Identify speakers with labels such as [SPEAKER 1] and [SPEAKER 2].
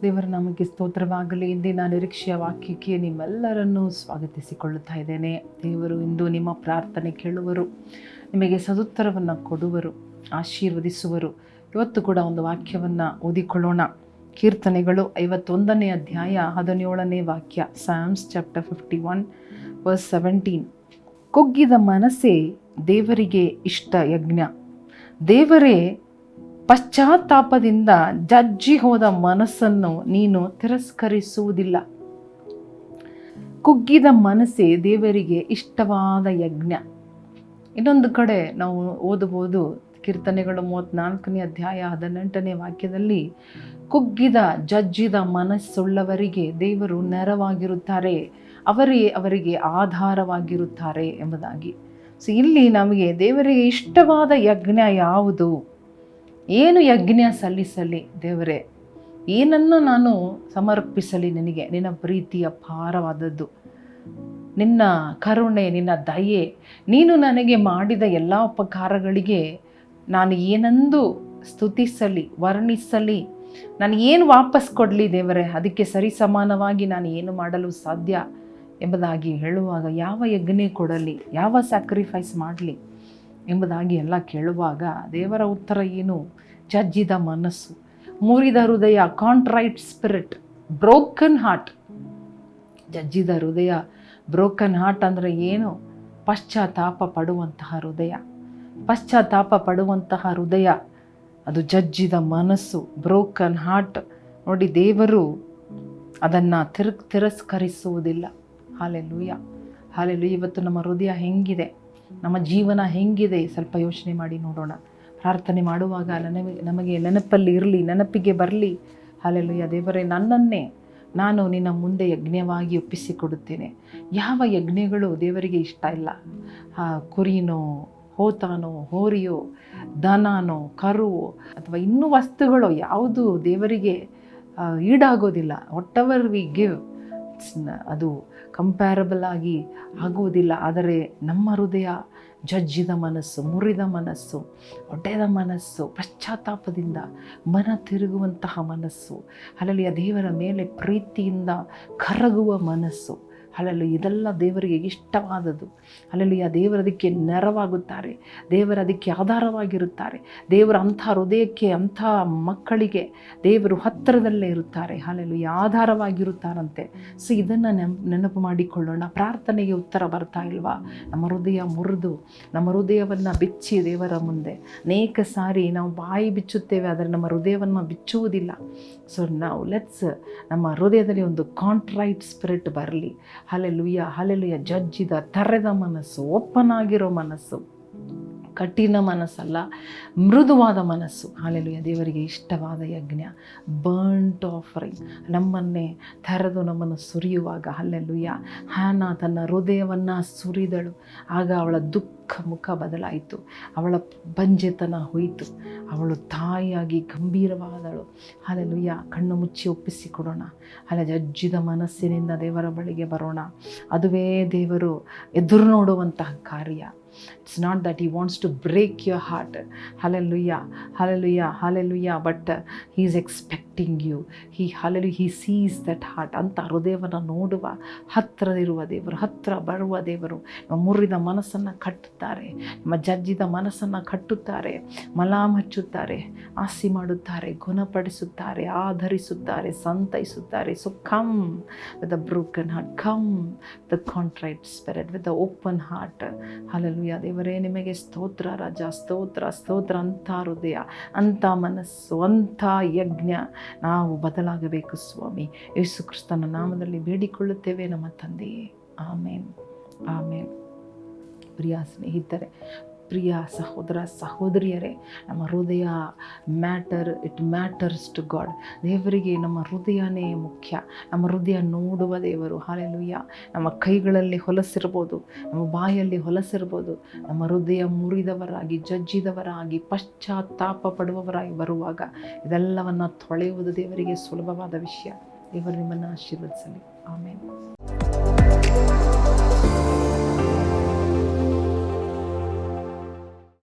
[SPEAKER 1] ದೇವರ ನಾಮಕ್ಕೆ ಸ್ತೋತ್ರವಾಗಲಿ. ಇಂದಿನ ನಿರೀಕ್ಷೆಯ ವಾಕ್ಯಕ್ಕೆ ನಿಮ್ಮೆಲ್ಲರನ್ನೂ ಸ್ವಾಗತಿಸಿಕೊಳ್ಳುತ್ತಾ ಇದ್ದೇನೆ. ದೇವರು ಇಂದು ನಿಮ್ಮ ಪ್ರಾರ್ಥನೆ ಕೇಳುವರು, ನಿಮಗೆ ಸದುತ್ತರವನ್ನು ಕೊಡುವರು, ಆಶೀರ್ವದಿಸುವರು. ಇವತ್ತು ಕೂಡ ಒಂದು ವಾಕ್ಯವನ್ನು ಓದಿಕೊಳ್ಳೋಣ. ಕೀರ್ತನೆಗಳು 51ನೇ ಅಧ್ಯಾಯ 17ನೇ ವಾಕ್ಯ. Psalms chapter 51 verse 17. ಕುಗ್ಗಿದ ಮನಸ್ಸೇ ದೇವರಿಗೆ ಇಷ್ಟ ಯಜ್ಞ. ದೇವರೇ, ಪಶ್ಚಾತ್ತಾಪದಿಂದ ಜಜ್ಜಿ ಹೋದ ಮನಸ್ಸನ್ನು ನೀನು ತಿರಸ್ಕರಿಸುವುದಿಲ್ಲ. ಕುಗ್ಗಿದ ಮನಸ್ಸೇ ದೇವರಿಗೆ ಇಷ್ಟವಾದ ಯಜ್ಞ. ಇನ್ನೊಂದು ಕಡೆ ನಾವು ಓದಬಹುದು, ಕೀರ್ತನೆಗಳು 34ನೇ ಅಧ್ಯಾಯ 18ನೇ ವಾಕ್ಯದಲ್ಲಿ, ಕುಗ್ಗಿದ ಜಜ್ಜಿದ ಮನಸ್ಸುಳ್ಳವರಿಗೆ ದೇವರು ನೆರವಾಗಿರುತ್ತಾರೆ, ಅವರಿಗೆ ಆಧಾರವಾಗಿರುತ್ತಾರೆ ಎಂಬುದಾಗಿ. ಸೊ ಇಲ್ಲಿ ನಮಗೆ ದೇವರಿಗೆ ಇಷ್ಟವಾದ ಯಜ್ಞ ಯಾವುದು? ಏನು ಯಜ್ಞ ಸಲ್ಲಿಸಲಿ ದೇವರೇ? ಏನನ್ನು ನಾನು ಸಮರ್ಪಿಸಲಿ ನಿನಗೆ? ನಿನ್ನ ಪ್ರೀತಿ ಅಪಾರವಾದದ್ದು, ನಿನ್ನ ಕರುಣೆ, ನಿನ್ನ ದಯೆ, ನೀನು ನನಗೆ ಮಾಡಿದ ಎಲ್ಲ ಉಪಕಾರಗಳಿಗೆ ನಾನು ಏನಂದು ಸ್ತುತಿಸಲಿ, ವರ್ಣಿಸಲಿ? ನಾನು ಏನು ವಾಪಸ್ ಕೊಡಲಿ ದೇವರೇ? ಅದಕ್ಕೆ ಸರಿ ಸಮಾನವಾಗಿ ನಾನು ಏನು ಮಾಡಲು ಸಾಧ್ಯ ಎಂಬುದಾಗಿ ಹೇಳುವಾಗ, ಯಾವ ಯಜ್ಞ ಕೊಡಲಿ, ಯಾವ ಸ್ಯಾಕ್ರಿಫೈಸ್ ಮಾಡಲಿ ಎಂಬುದಾಗಿ ಎಲ್ಲ ಕೇಳುವಾಗ ದೇವರ ಉತ್ತರ ಏನು? ಜಜ್ಜಿದ ಮನಸ್ಸು, ಮುರಿದ ಹೃದಯ, ಕಾಂಟ್ರೈಟ್ ಸ್ಪಿರಿಟ್, ಬ್ರೋಕನ್ ಹಾರ್ಟ್. ಜಜ್ಜಿದ ಹೃದಯ, ಬ್ರೋಕನ್ ಹಾರ್ಟ್ ಅಂದರೆ ಏನು? ಪಶ್ಚಾತ್ತಾಪ ಪಡುವಂತಹ ಹೃದಯ. ಪಶ್ಚಾತ್ತಾಪ ಪಡುವಂತಹ ಹೃದಯ ಅದು ಜಜ್ಜಿದ ಮನಸ್ಸು, ಬ್ರೋಕನ್ ಹಾರ್ಟ್. ನೋಡಿ, ದೇವರು ಅದನ್ನು ತಿರಸ್ಕರಿಸುವುದಿಲ್ಲ. Hallelujah, hallelujah. ಇವತ್ತು ನಮ್ಮ ಹೃದಯ ಹೆಂಗಿದೆ, ನಮ್ಮ ಜೀವನ ಹೆಂಗಿದೆ, ಸ್ವಲ್ಪ ಯೋಚನೆ ಮಾಡಿ ನೋಡೋಣ. ಪ್ರಾರ್ಥನೆ ಮಾಡುವಾಗ ನಮಗೆ ನೆನಪಿಗೆ ಬರಲಿ. ಹಾಲೆಲೂಯ. ದೇವರೇ, ನನ್ನನ್ನೇ ನಾನು ನಿನ್ನ ಮುಂದೆ ಯಜ್ಞವಾಗಿ ಒಪ್ಪಿಸಿಕೊಡುತ್ತೇನೆ. ಯಾವ ಯಜ್ಞಗಳು ದೇವರಿಗೆ ಇಷ್ಟ ಇಲ್ಲ. ಕುರಿನೋ, ಹೋತಾನೋ, ಹೋರಿಯೋ, ದನನೋ, ಕರುವೋ ಅಥವಾ ಇನ್ನೂ ವಸ್ತುಗಳು ಯಾವುದು ದೇವರಿಗೆ ಈಡಾಗೋದಿಲ್ಲ. ವಾಟ್ ಎವರ್ ವಿ ಗಿವ್, ಅದು ಕಂಪ್ಯಾರಬಲ್ ಆಗಿ ಆಗುವುದಿಲ್ಲ. ಆದರೆ ನಮ್ಮ ಹೃದಯ ಜಜ್ಜಿದ ಮನಸ್ಸು, ಮುರಿದ ಮನಸ್ಸು, ಒಡೆದ ಮನಸ್ಸು, ಪಶ್ಚಾತ್ತಾಪದಿಂದ ಮನ ತಿರುಗುವಂತಹ ಮನಸ್ಸು, ಅಲ್ಲಲ್ಲಿ ದೇವರ ಮೇಲೆ ಪ್ರೀತಿಯಿಂದ ಕರಗುವ ಮನಸ್ಸು, ಅಲ್ಲಲ್ಲಿ ಇದೆಲ್ಲ ದೇವರಿಗೆ ಇಷ್ಟವಾದದ್ದು. ಅಲ್ಲಲ್ಲಿ ದೇವರದಕ್ಕೆ ನೆರವಾಗುತ್ತಾರೆ, ದೇವರದಕ್ಕೆ ಆಧಾರವಾಗಿರುತ್ತಾರೆ. ದೇವರು ಅಂಥ ಹೃದಯಕ್ಕೆ, ಅಂಥ ಮಕ್ಕಳಿಗೆ ದೇವರು ಹತ್ತಿರದಲ್ಲೇ ಇರುತ್ತಾರೆ. ಅಲ್ಲಲ್ಲಿ ಆಧಾರವಾಗಿರುತ್ತಾರಂತೆ. ಸೊ ಇದನ್ನು ನೆನಪು ಮಾಡಿಕೊಳ್ಳೋಣ. ಪ್ರಾರ್ಥನೆಗೆ ಉತ್ತರ ಬರ್ತಾ ಇಲ್ವಾ? ನಮ್ಮ ಹೃದಯ ಮುರಿದು, ನಮ್ಮ ಹೃದಯವನ್ನು ಬಿಚ್ಚಿ ದೇವರ ಮುಂದೆ ಅನೇಕ ಸಾರಿ ನಾವು ಬಾಯಿ ಬಿಚ್ಚುತ್ತೇವೆ, ಆದರೆ ನಮ್ಮ ಹೃದಯವನ್ನು ಬಿಚ್ಚುವುದಿಲ್ಲ. ಸೊ ನಾವು ನಮ್ಮ ಹೃದಯದಲ್ಲಿ ಒಂದು ಕಾಂಟ್ರೈಟ್ ಸ್ಪಿರಿಟ್ ಬರಲಿ. Hallelujah, hallelujah. ಜಜ್ಜಿದ, ತೆರೆದ ಮನಸ್ಸು, ಓಪನ್ ಆಗಿರೋ ಮನಸ್ಸು, ಕಠಿಣ ಮನಸ್ಸಲ್ಲ, ಮೃದುವಾದ ಮನಸ್ಸು. ಹಲ್ಲೆಲೂಯ. ದೇವರಿಗೆ ಇಷ್ಟವಾದ ಯಜ್ಞ, ಬರ್ನ್ಟ್ ಆಫರಿಂಗ್. ನಮ್ಮನ್ನೇ ತೆರೆದು ನಮ್ಮನ್ನು ಸುರಿಯುವಾಗ, ಹಲ್ಲೆಲೂಯ. ಹ್ಯಾನಾ ತನ್ನ ಹೃದಯವನ್ನು ಸುರಿದಳು, ಆಗ ಅವಳ ದುಃಖ ಮುಖ ಬದಲಾಯಿತು, ಅವಳ ಬಂಜೆತನ ಹೋಯಿತು, ಅವಳು ತಾಯಿಯಾಗಿ ಗಂಭೀರವಾದಳು. ಹಲ್ಲೆಲೂಯ. ಕಣ್ಣು ಮುಚ್ಚಿ ಒಪ್ಪಿಸಿಕೊಡೋಣ. ಜಜ್ಜಿದ ಮನಸ್ಸಿನಿಂದ ದೇವರ ಬಳಿಗೆ ಬರೋಣ. ಅದುವೇ ದೇವರು ಎದುರು ನೋಡುವಂತಹ ಕಾರ್ಯ. It's not that he wants to break your heart. Hallelujah, hallelujah, hallelujah. But he is expecting you. He sees that heart. ಅಂತ ಹೃದಯವನ್ನು ನೋಡುವ, ಹತ್ತಿರದಿರುವ ದೇವರು, ಹತ್ತಿರ ಬರುವ ದೇವರು. ನಮ್ಮ ಮುರಿದ ಮನಸ್ಸನ್ನು ಕಟ್ಟುತ್ತಾರೆ, ನಮ್ಮ ಜಜ್ಜಿದ ಮನಸ್ಸನ್ನು ಕಟ್ಟುತ್ತಾರೆ, ಮಲಾಮ್ ಹಚ್ಚುತ್ತಾರೆ, ಆಸಿ ಮಾಡುತ್ತಾರೆ, ಗುಣಪಡಿಸುತ್ತಾರೆ, ಆಧರಿಸುತ್ತಾರೆ, ಸಂತೈಸುತ್ತಾರೆ. So come with a broken heart, come with a contrite spirit, with the open heart. Hallelujah. ದೇವರೇ, ನಿಮಗೆ ಸ್ತೋತ್ರ ರಾಜ, ಸ್ತೋತ್ರ, ಸ್ತೋತ್ರ. ಅಂಥ ಹೃದಯ, ಅಂಥ ಮನಸ್ಸು, ಅಂಥ ಯಜ್ಞ ನಾವು ಬದಲಾಗಬೇಕು ಸ್ವಾಮಿ. ಯೇಸು ಕ್ರಿಸ್ತನ ನಾಮದಲ್ಲಿ ಬೇಡಿಕೊಳ್ಳುತ್ತೇವೆ ನಮ್ಮ ತಂದೆಯೇ. ಆಮೇನ್, ಆಮೇನ್. ಪ್ರಿಯ ಸ್ನೇಹಿತರೆ, ಪ್ರಿಯ ಸಹೋದರ ಸಹೋದರಿಯರೇ, ನಮ್ಮ ಹೃದಯ ಇಟ್ ಮ್ಯಾಟರ್ಸ್ ಟು ಗಾಡ್. ದೇವರಿಗೆ ನಮ್ಮ ಹೃದಯನೇ ಮುಖ್ಯ. ನಮ್ಮ ಹೃದಯ ನೋಡುವ ದೇವರು. ಹಾಲೆಲೂಯ. ನಮ್ಮ ಕೈಗಳಲ್ಲಿ ಹೊಲಸಿರ್ಬೋದು, ನಮ್ಮ ಬಾಯಲ್ಲಿ ಹೊಲಸಿರ್ಬೋದು. ನಮ್ಮ ಹೃದಯ ಮುರಿದವರಾಗಿ, ಜಜ್ಜಿದವರಾಗಿ, ಪಶ್ಚಾತ್ತಾಪ ಪಡುವವರಾಗಿ ಬರುವಾಗ ಇದೆಲ್ಲವನ್ನು ತೊಳೆಯುವುದು ದೇವರಿಗೆ ಸುಲಭವಾದ ವಿಷಯ. ದೇವರು ನಿಮ್ಮನ್ನು ಆಶೀರ್ವದಿಸಲಿ. ಆಮೇನ್.